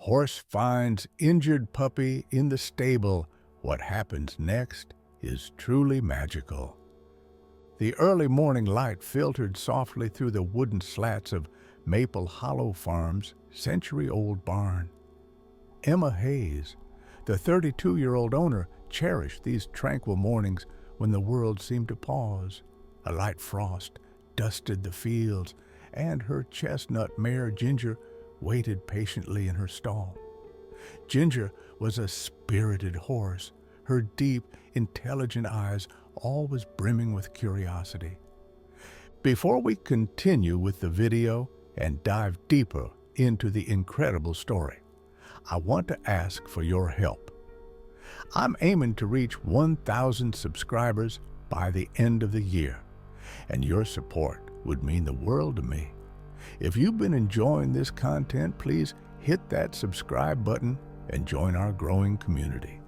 Horse finds injured puppy in the stable. What happens next is truly magical. The early morning light filtered softly through the wooden slats of Maple Hollow Farm's century-old barn. Emma Hayes, the 32-year-old owner, cherished these tranquil mornings when the world seemed to pause. A light frost dusted the fields, and her chestnut mare Ginger waited patiently in her stall. Ginger was a spirited horse, her deep, intelligent eyes always brimming with curiosity. Before we continue with the video and dive deeper into the incredible story, I want to ask for your help. I'm aiming to reach 1,000 subscribers by the end of the year, and your support would mean the world to me. If you've been enjoying this content, please hit that subscribe button and join our growing community.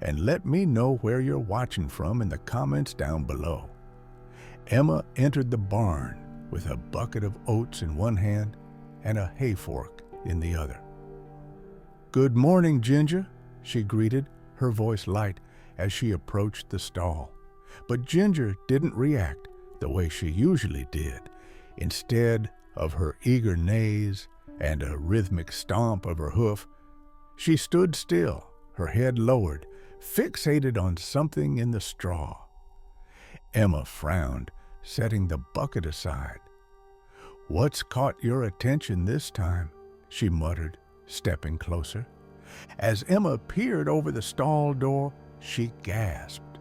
And let me know where you're watching from in the comments down below. Emma entered the barn with a bucket of oats in one hand and a hay fork in the other. "Good morning, Ginger," she greeted, her voice light as she approached the stall. But Ginger didn't react the way she usually did. Instead of her eager neighs and a rhythmic stomp of her hoof, she stood still, her head lowered, fixated on something in the straw. Emma frowned, setting the bucket aside. "What's caught your attention this time?" she muttered, stepping closer. As Emma peered over the stall door, she gasped.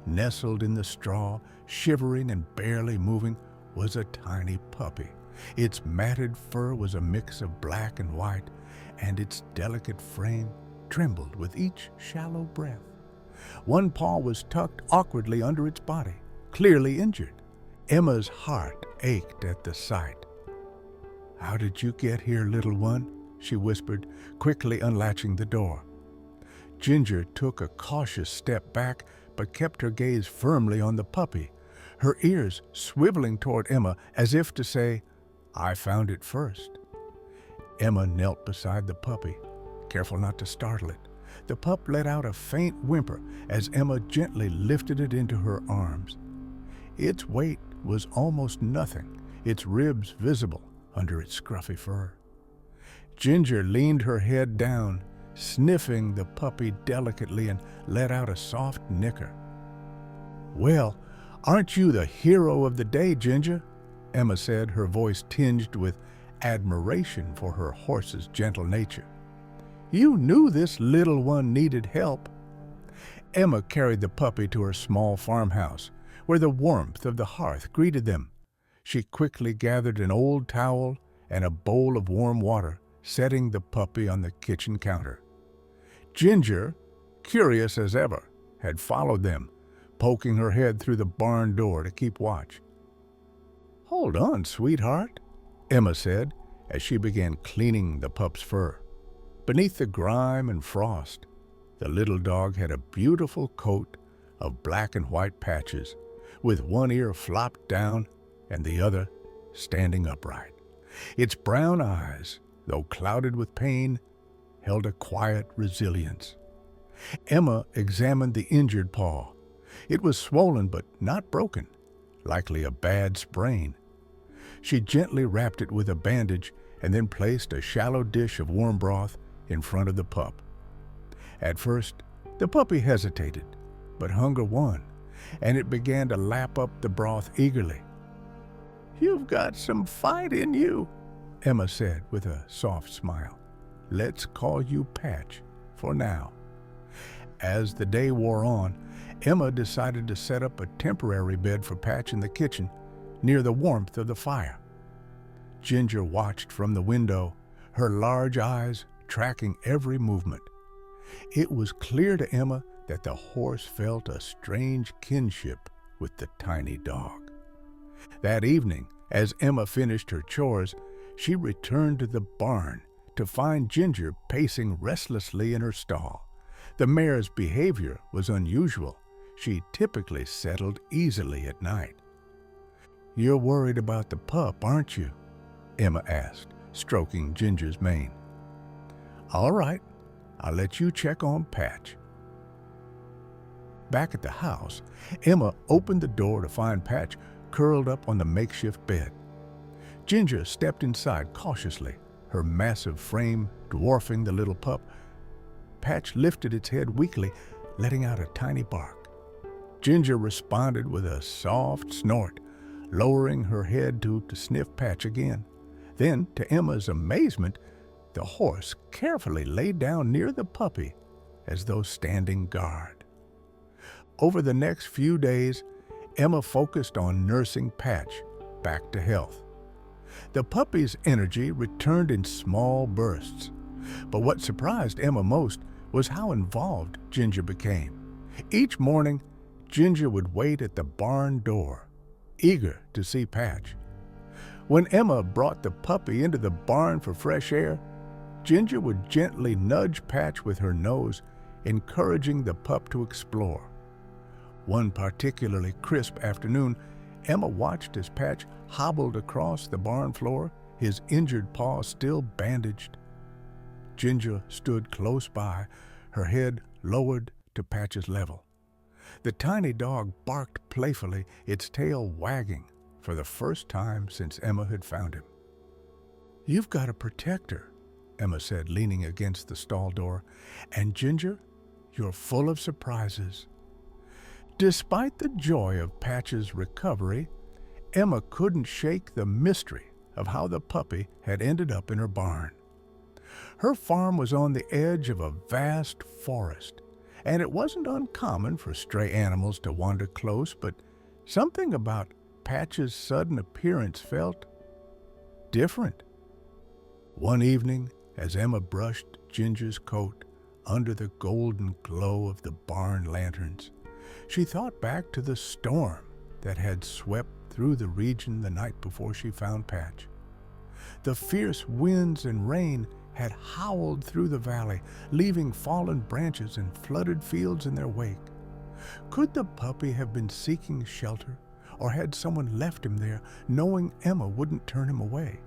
Nestled in the straw, shivering and barely moving, was a tiny puppy. Its matted fur was a mix of black and white, and its delicate frame trembled with each shallow breath. One paw was tucked awkwardly under its body, clearly injured. Emma's heart ached at the sight. "How did you get here, little one?" she whispered, quickly unlatching the door. Ginger took a cautious step back, but kept her gaze firmly on the puppy, her ears swiveling toward Emma as if to say, "I found it first." Emma knelt beside the puppy, careful not to startle it. The pup let out a faint whimper as Emma gently lifted it into her arms. Its weight was almost nothing, its ribs visible under its scruffy fur. Ginger leaned her head down, sniffing the puppy delicately, and let out a soft nicker. "Well, aren't you the hero of the day, Ginger?" Emma said, her voice tinged with admiration for her horse's gentle nature. "You knew this little one needed help." Emma carried the puppy to her small farmhouse, where the warmth of the hearth greeted them. She quickly gathered an old towel and a bowl of warm water, setting the puppy on the kitchen counter. Ginger, curious as ever, had followed them, poking her head through the barn door to keep watch. "Hold on, sweetheart," Emma said as she began cleaning the pup's fur. Beneath the grime and frost, the little dog had a beautiful coat of black and white patches, with one ear flopped down and the other standing upright. Its brown eyes, though clouded with pain, held a quiet resilience. Emma examined the injured paw. It was swollen but not broken, likely a bad sprain. She gently wrapped it with a bandage and then placed a shallow dish of warm broth in front of the pup. At first, the puppy hesitated, but hunger won, and it began to lap up the broth eagerly. "You've got some fight in you," Emma said with a soft smile. "Let's call you Patch for now." As the day wore on, Emma decided to set up a temporary bed for Patch in the kitchen near the warmth of the fire. Ginger watched from the window, her large eyes tracking every movement. It was clear to Emma that the horse felt a strange kinship with the tiny dog. That evening, as Emma finished her chores, she returned to the barn to find Ginger pacing restlessly in her stall. The mare's behavior was unusual. She typically settled easily at night. "You're worried about the pup, aren't you?" Emma asked, stroking Ginger's mane. All right, I'll let you check on Patch. Back at the house, Emma opened the door to find Patch curled up on the makeshift bed. Ginger stepped inside cautiously, her massive frame dwarfing the little pup. Patch lifted its head weakly, letting out a tiny bark. Ginger responded with a soft snort, lowering her head to sniff Patch again. Then, to Emma's amazement, the horse carefully lay down near the puppy, as though standing guard. Over the next few days, Emma focused on nursing Patch back to health. The puppy's energy returned in small bursts, but what surprised Emma most was how involved Ginger became. Each morning, Ginger would wait at the barn door, eager to see Patch. When Emma brought the puppy into the barn for fresh air, Ginger would gently nudge Patch with her nose, encouraging the pup to explore. One particularly crisp afternoon, Emma watched as Patch hobbled across the barn floor, his injured paw still bandaged. Ginger stood close by, her head lowered to Patch's level. The tiny dog barked playfully, its tail wagging for the first time since Emma had found him. "You've got to protect her," Emma said, leaning against the stall door. "And Ginger, you're full of surprises." Despite the joy of Patch's recovery, Emma couldn't shake the mystery of how the puppy had ended up in her barn. Her farm was on the edge of a vast forest, and it wasn't uncommon for stray animals to wander close, but something about Patch's sudden appearance felt different. One evening, as Emma brushed Ginger's coat under the golden glow of the barn lanterns, she thought back to the storm that had swept through the region the night before she found Patch. The fierce winds and rain had howled through the valley, leaving fallen branches and flooded fields in their wake. Could the puppy have been seeking shelter, or had someone left him there, knowing Emma wouldn't turn him away?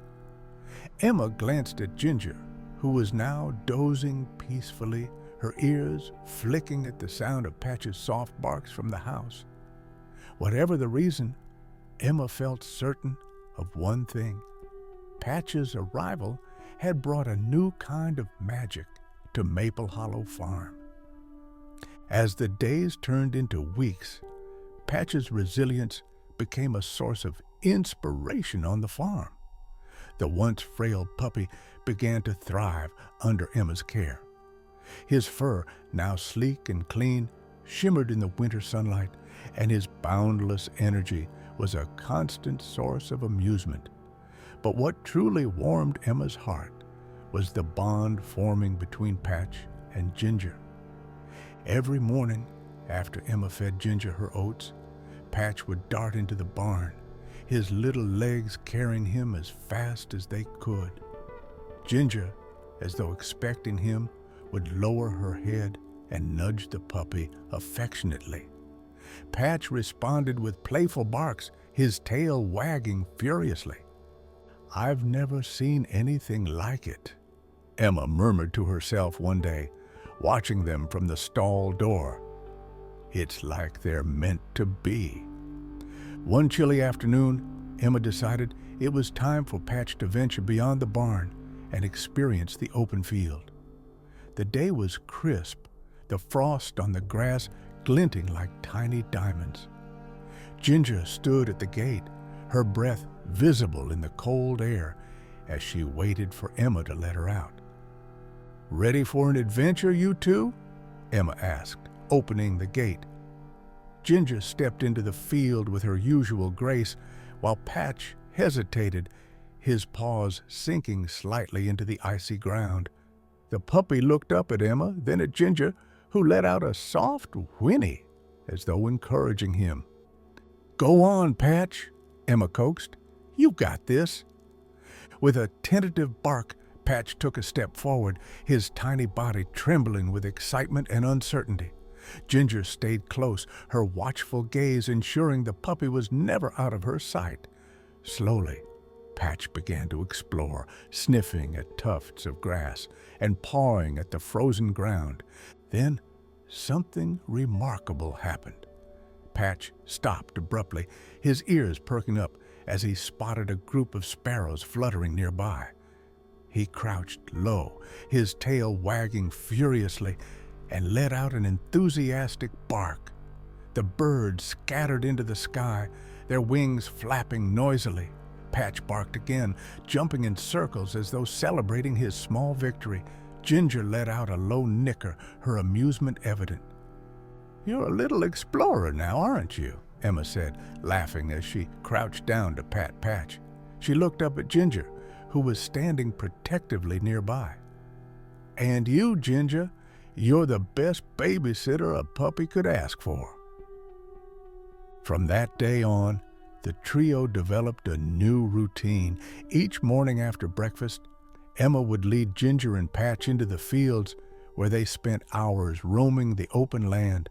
Emma glanced at Ginger, who was now dozing peacefully, her ears flicking at the sound of Patch's soft barks from the house. Whatever the reason, Emma felt certain of one thing. Patch's arrival had brought a new kind of magic to Maple Hollow Farm. As the days turned into weeks, Patch's resilience became a source of inspiration on the farm. The once frail puppy began to thrive under Emma's care. His fur, now sleek and clean, shimmered in the winter sunlight, and his boundless energy was a constant source of amusement. But what truly warmed Emma's heart was the bond forming between Patch and Ginger. Every morning, after Emma fed Ginger her oats, Patch would dart into the barn, his little legs carrying him as fast as they could. Ginger, as though expecting him, would lower her head and nudge the puppy affectionately. Patch responded with playful barks, his tail wagging furiously. "I've never seen anything like it," Emma murmured to herself one day, watching them from the stall door. "It's like they're meant to be." One chilly afternoon, Emma decided it was time for Patch to venture beyond the barn and experience the open field. The day was crisp, the frost on the grass glinting like tiny diamonds. Ginger stood at the gate, her breath visible in the cold air as she waited for Emma to let her out. "Ready for an adventure, you two?" Emma asked, opening the gate. Ginger stepped into the field with her usual grace, while Patch hesitated, his paws sinking slightly into the icy ground. The puppy looked up at Emma, then at Ginger, who let out a soft whinny, as though encouraging him. "Go on, Patch," Emma coaxed. "You got this." With a tentative bark, Patch took a step forward, his tiny body trembling with excitement and uncertainty. Ginger stayed close, her watchful gaze ensuring the puppy was never out of her sight. Slowly, Patch began to explore, sniffing at tufts of grass and pawing at the frozen ground. Then something remarkable happened. Patch stopped abruptly, his ears perking up as he spotted a group of sparrows fluttering nearby. He crouched low, his tail wagging furiously, and let out an enthusiastic bark. The birds scattered into the sky, their wings flapping noisily. Patch barked again, jumping in circles as though celebrating his small victory. Ginger let out a low nicker, her amusement evident. "You're a little explorer now, aren't you?" Emma said, laughing as she crouched down to pat Patch. She looked up at Ginger, who was standing protectively nearby. "And you, Ginger, you're the best babysitter a puppy could ask for." From that day on, the trio developed a new routine. Each morning after breakfast, Emma would lead Ginger and Patch into the fields where they spent hours roaming the open land.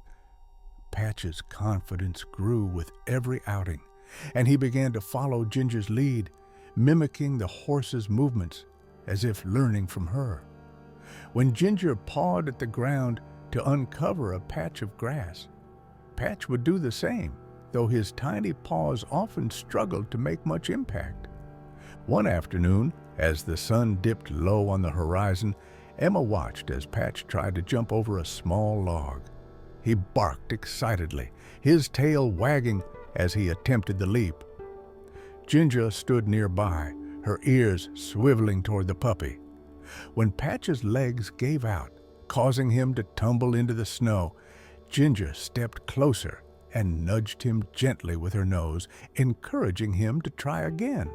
Patch's confidence grew with every outing, and he began to follow Ginger's lead, mimicking the horse's movements as if learning from her. When Ginger pawed at the ground to uncover a patch of grass, Patch would do the same, though his tiny paws often struggled to make much impact. One afternoon, as the sun dipped low on the horizon, Emma watched as Patch tried to jump over a small log. He barked excitedly, his tail wagging as he attempted the leap. Ginger stood nearby, her ears swiveling toward the puppy. When Patch's legs gave out, causing him to tumble into the snow, Ginger stepped closer and nudged him gently with her nose, encouraging him to try again.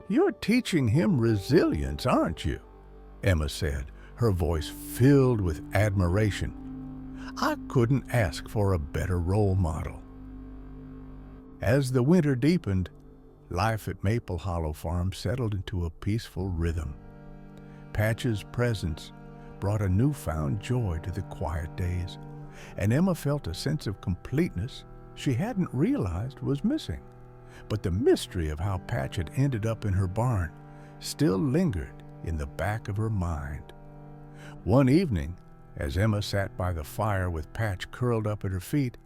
"You're teaching him resilience, aren't you?" Emma said, her voice filled with admiration. "I couldn't ask for a better role model." As the winter deepened, life at Maple Hollow Farm settled into a peaceful rhythm. Patch's presence brought a newfound joy to the quiet days, and Emma felt a sense of completeness she hadn't realized was missing. But the mystery of how Patch had ended up in her barn still lingered in the back of her mind. One evening, as Emma sat by the fire with Patch curled up at her feet,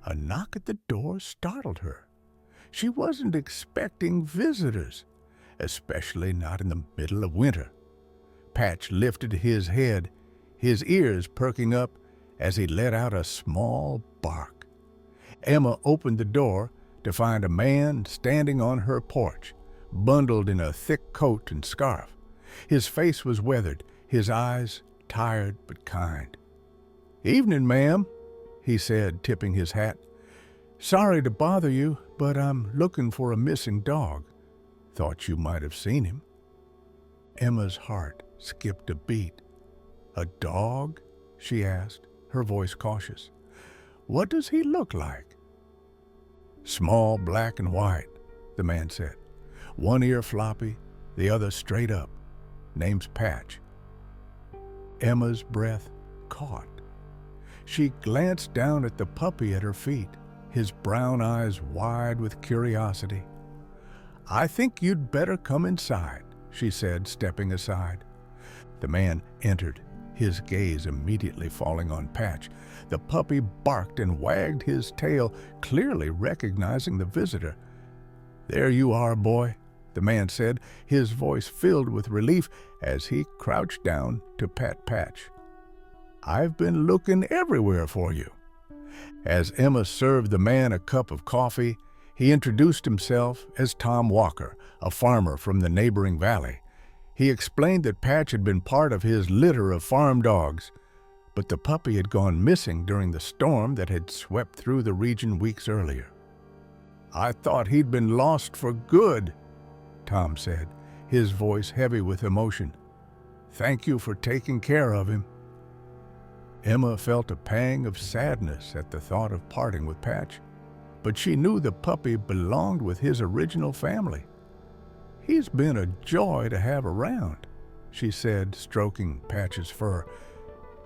a knock at the door startled her. She wasn't expecting visitors, especially not in the middle of winter. Patch lifted his head, his ears perking up as he let out a small bark. Emma opened the door to find a man standing on her porch, bundled in a thick coat and scarf. His face was weathered, his eyes tired but kind. "Evening, ma'am," he said, tipping his hat. "Sorry to bother you, but I'm looking for a missing dog. Thought you might have seen him." Emma's heart skipped a beat. "A dog?" she asked, her voice cautious. "What does he look like?" "Small, black and white," the man said. "One ear floppy, the other straight up. Name's Patch." Emma's breath caught. She glanced down at the puppy at her feet, his brown eyes wide with curiosity. "I think you'd better come inside," she said, stepping aside. The man entered, his gaze immediately falling on Patch. The puppy barked and wagged his tail, clearly recognizing the visitor. "There you are, boy," the man said, his voice filled with relief as he crouched down to pat Patch. "I've been looking everywhere for you." As Emma served the man a cup of coffee, he introduced himself as Tom Walker, a farmer from the neighboring valley. He explained that Patch had been part of his litter of farm dogs, but the puppy had gone missing during the storm that had swept through the region weeks earlier. "I thought he'd been lost for good," Tom said, his voice heavy with emotion. "Thank you for taking care of him." Emma felt a pang of sadness at the thought of parting with Patch, but she knew the puppy belonged with his original family. "He's been a joy to have around," she said, stroking Patch's fur,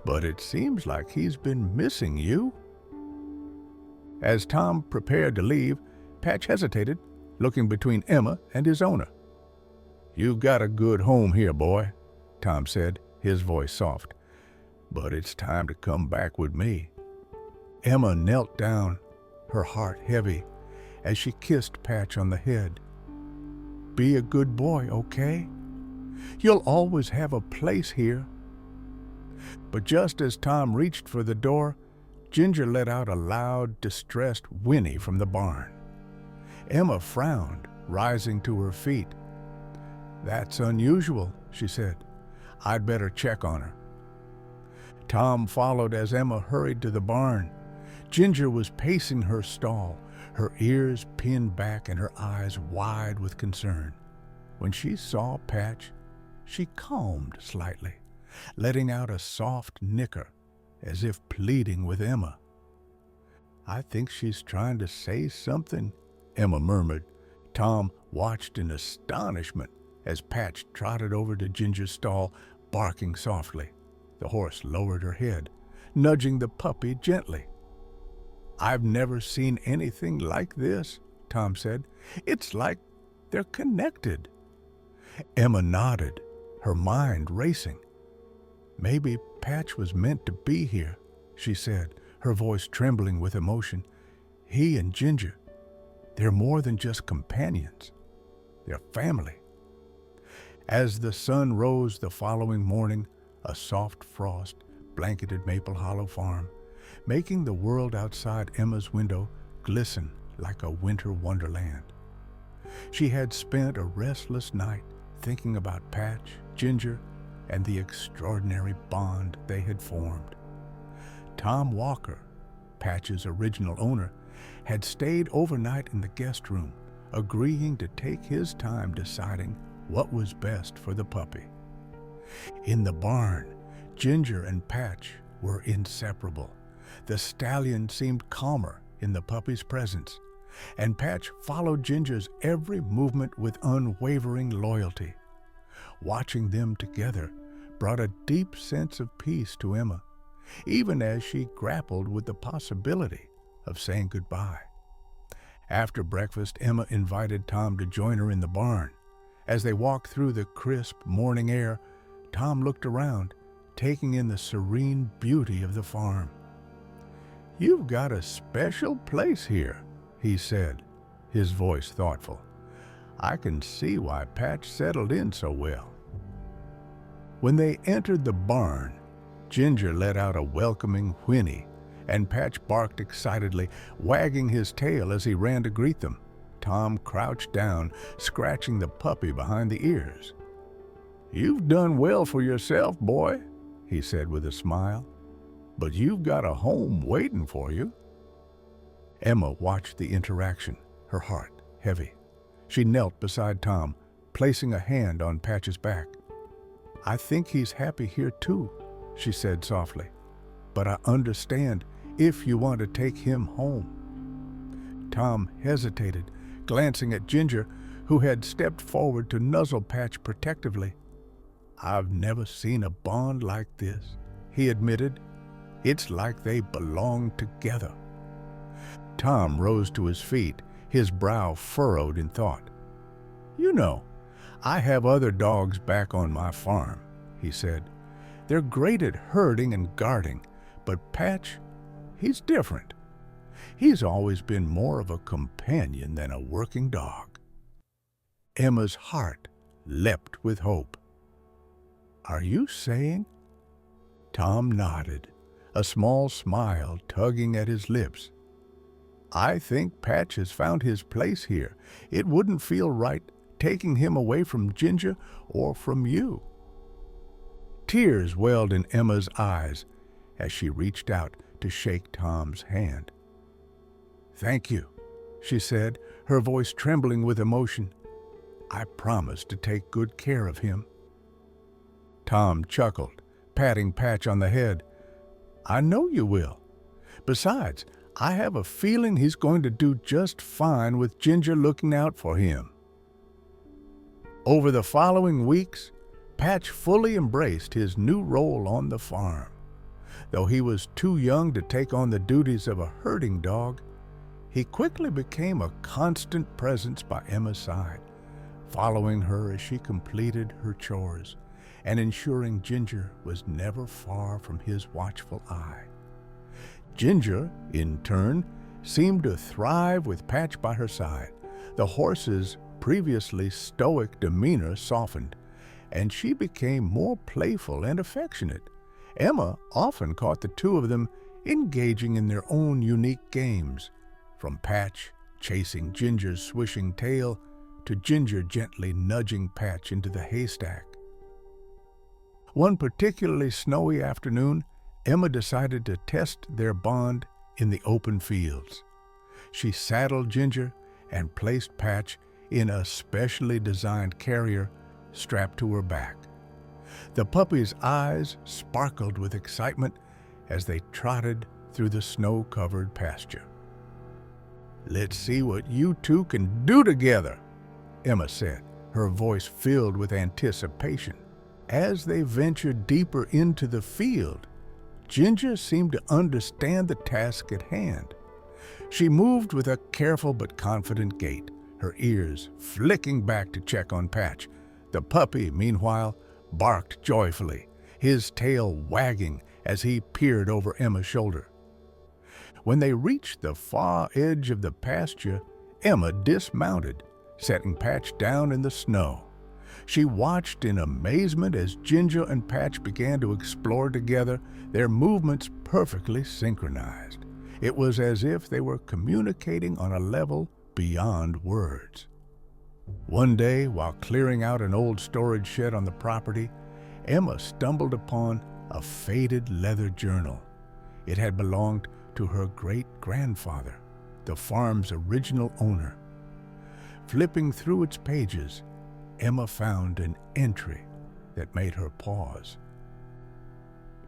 "but it seems like he's been missing you." As Tom prepared to leave, Patch hesitated, looking between Emma and his owner. "You've got a good home here, boy," Tom said, his voice soft. "But it's time to come back with me." Emma knelt down, her heart heavy, as she kissed Patch on the head. "Be a good boy, okay? You'll always have a place here." But just as Tom reached for the door, Ginger let out a loud, distressed whinny from the barn. Emma frowned, rising to her feet. "That's unusual," she said. "I'd better check on her." Tom followed as Emma hurried to the barn. Ginger was pacing her stall, her ears pinned back and her eyes wide with concern. When she saw Patch, she calmed slightly, letting out a soft nicker, as if pleading with Emma. "I think she's trying to say something," Emma murmured. Tom watched in astonishment as Patch trotted over to Ginger's stall, barking softly. The horse lowered her head, nudging the puppy gently. "I've never seen anything like this," Tom said. "It's like they're connected." Emma nodded, her mind racing. "Maybe Patch was meant to be here," she said, her voice trembling with emotion. "He and Ginger, they're more than just companions. They're family." As the sun rose the following morning, a soft frost blanketed Maple Hollow Farm, making the world outside Emma's window glisten like a winter wonderland. She had spent a restless night thinking about Patch, Ginger, and the extraordinary bond they had formed. Tom Walker, Patch's original owner, had stayed overnight in the guest room, agreeing to take his time deciding what was best for the puppy. In the barn, Ginger and Patch were inseparable. The stallion seemed calmer in the puppy's presence, and Patch followed Ginger's every movement with unwavering loyalty. Watching them together brought a deep sense of peace to Emma, even as she grappled with the possibility of saying goodbye. After breakfast, Emma invited Tom to join her in the barn. As they walked through the crisp morning air, Tom looked around, taking in the serene beauty of the farm. "You've got a special place here," he said, his voice thoughtful. "I can see why Patch settled in so well." When they entered the barn, Ginger let out a welcoming whinny, and Patch barked excitedly, wagging his tail as he ran to greet them. Tom crouched down, scratching the puppy behind the ears. "You've done well for yourself, boy," he said with a smile. "But you've got a home waiting for you." Emma watched the interaction, her heart heavy. She knelt beside Tom, placing a hand on Patch's back. "I think he's happy here too," she said softly. "But I understand if you want to take him home." Tom hesitated, glancing at Ginger, who had stepped forward to nuzzle Patch protectively. "I've never seen a bond like this," he admitted. "It's like they belong together." Tom rose to his feet, his brow furrowed in thought. "You know, I have other dogs back on my farm," he said. "They're great at herding and guarding, but Patch, he's different. He's always been more of a companion than a working dog." Emma's heart leapt with hope. "Are you saying?" Tom nodded, a small smile tugging at his lips. "I think Patch has found his place here. It wouldn't feel right taking him away from Ginger or from you." Tears welled in Emma's eyes as she reached out to shake Tom's hand. "Thank you," she said, her voice trembling with emotion. "I promise to take good care of him." Tom chuckled, patting Patch on the head. "I know you will. Besides, I have a feeling he's going to do just fine with Ginger looking out for him." Over the following weeks, Patch fully embraced his new role on the farm. Though he was too young to take on the duties of a herding dog, He quickly became a constant presence by Emma's side, following her as she completed her chores and ensuring Ginger was never far from his watchful eye. Ginger, in turn, seemed to thrive with Patch by her side. The horse's previously stoic demeanor softened, and she became more playful and affectionate. Emma often caught the two of them engaging in their own unique games, from Patch chasing Ginger's swishing tail to Ginger gently nudging Patch into the haystack. One particularly snowy afternoon, Emma decided to test their bond in the open fields. She saddled Ginger and placed Patch in a specially designed carrier strapped to her back. The puppy's eyes sparkled with excitement as they trotted through the snow-covered pasture. "Let's see what you two can do together," Emma said, her voice filled with anticipation. As they ventured deeper into the field, Ginger seemed to understand the task at hand. She moved with a careful but confident gait, her ears flicking back to check on Patch. The puppy, meanwhile, barked joyfully, his tail wagging as he peered over Emma's shoulder. When they reached the far edge of the pasture, Emma dismounted, setting Patch down in the snow. She watched in amazement as Ginger and Patch began to explore together, their movements perfectly synchronized. It was as if they were communicating on a level beyond words. One day, while clearing out an old storage shed on the property, Emma stumbled upon a faded leather journal. It had belonged to her great-grandfather, the farm's original owner. Flipping through its pages, Emma found an entry that made her pause.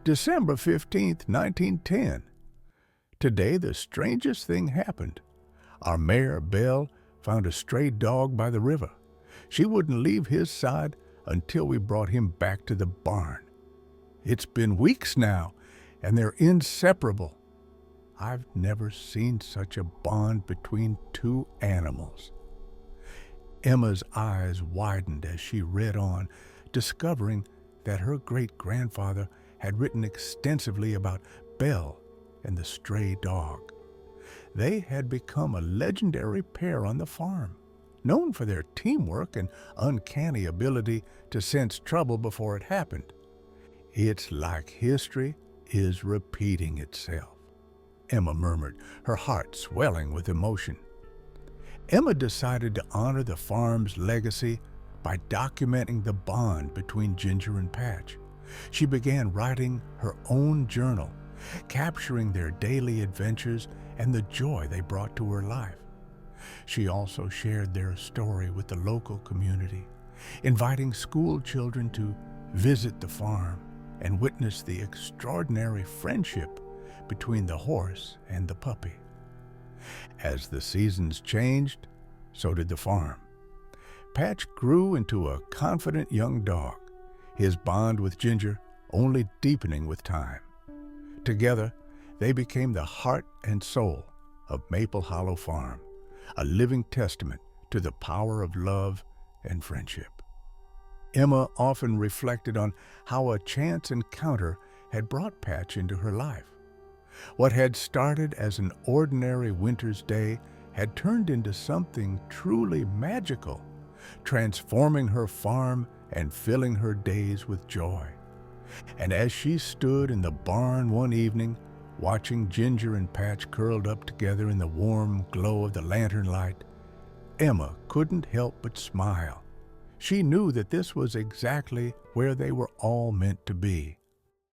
December 15th, 1910. Today, the strangest thing happened. Our mare, Belle, found a stray dog by the river. She wouldn't leave his side until we brought him back to the barn. It's been weeks now, and they're inseparable. I've never seen such a bond between two animals. Emma's eyes widened as she read on, discovering that her great-grandfather had written extensively about Belle and the stray dog. They had become a legendary pair on the farm, known for their teamwork and uncanny ability to sense trouble before it happened. "It's like history is repeating itself," Emma murmured, her heart swelling with emotion. Emma decided to honor the farm's legacy by documenting the bond between Ginger and Patch. She began writing her own journal, capturing their daily adventures and the joy they brought to her life. She also shared their story with the local community, inviting school children to visit the farm and witness the extraordinary friendship between the horse and the puppy. As the seasons changed, so did the farm. Patch grew into a confident young dog, his bond with Ginger only deepening with time. Together, they became the heart and soul of Maple Hollow Farm, a living testament to the power of love and friendship. Emma often reflected on how a chance encounter had brought Patch into her life. What had started as an ordinary winter's day had turned into something truly magical, transforming her farm and filling her days with joy. And as she stood in the barn one evening, watching Ginger and Patch curled up together in the warm glow of the lantern light, Emma couldn't help but smile. She knew that this was exactly where they were all meant to be,